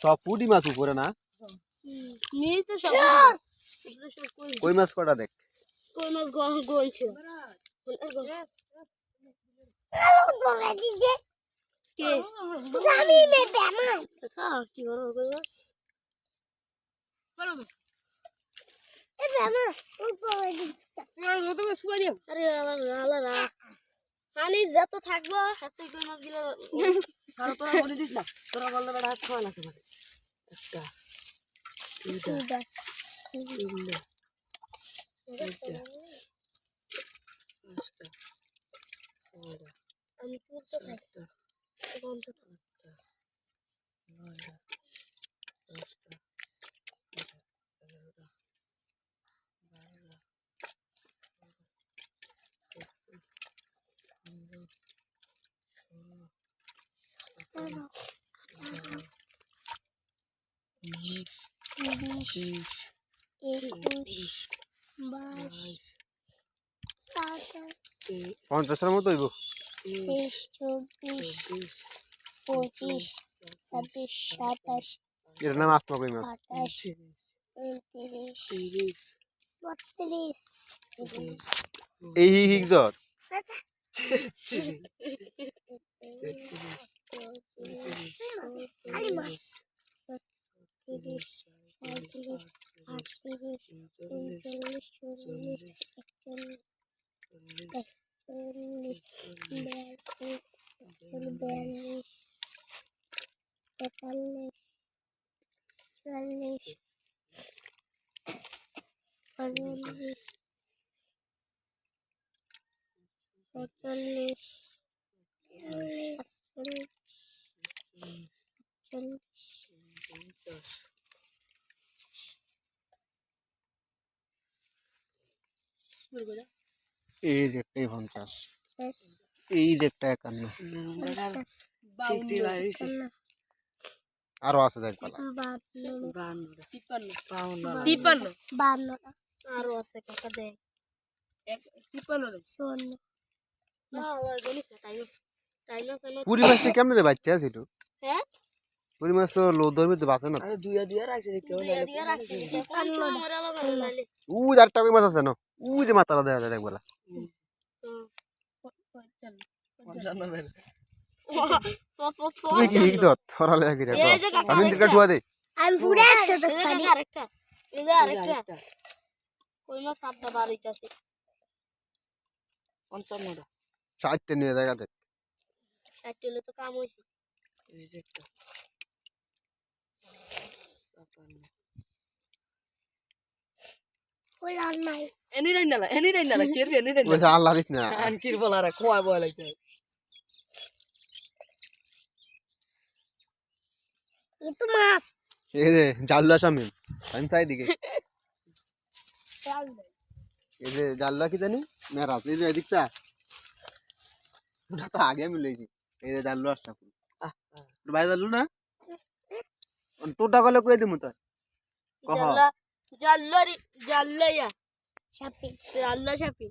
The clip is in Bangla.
সব পুঁটি মাছ উপরে না কই মাছ কটা দেখ কই মাছ গলছে কে আমি মেটে আমার কি করো কই মাছ বলো এ বাবা উপরে দিচ্ছা তুমি সুবা দিও আরে আলা খালি যত থাকবো সেতই কই মাছ গিলা আর তোরা বলে দিস না তোরা বললে বড় হাত খাওয়া লাগে মানে একটা দুইটা তিনটা আমি তুলতে থাকি বন্ধ পঞ্চাশের মতো হইব 23, 24, 25, 26, 27, এর নাম আসমা কই মাছ 28, 29, 32, এই হিগজর খালি মাছ 30, 35, 38, 39, 40, 41, এই যে একটা 50 এই যে একটা 51 আরো আছে দেখ পালা 52 আরো আছে কাকা দেখ 53 পুরি মাছটা কেমনে রে বাচ্চা ছিল হ্যাঁ পুরি মাছ তো লো ধরমিতে বাঁচে না উ চারটা কই মাছ আছে না উ যে মাথাটা দেখা যায় দেখ বলা তুই কি হিগজত থরা লাগা গিরা আমি দিকা ঠুয়া দে আমি পুরো একসাথে খালি আরেকটা এই যে আরেকটা কই মাছ সাতটা বাড়িতে 55টা 60টা নিয়ে জায়গা দেখ 60 হলে তো কাম হইছে এই যে একটা ওই আর নাই এনি রাইনালা কি রে এনি রাইনালা ওই আল্লাহ রিস না আনকির বলারে খোয়া বলাইতে একটু মাছ এই যে জাল্লা শামিল আমি চাই দিকে চাল দে এই যে জাল্লা কি জানি মেরা এই যে দেখছা ওটা তো আগে মিলেছি এই যে জাল্লু আসটা ভাই জাল্লু না তোরটা কলে কই দিমু তো কহ জাল্লারি জাল্লাইয়া শাপি জাল্লা শাপি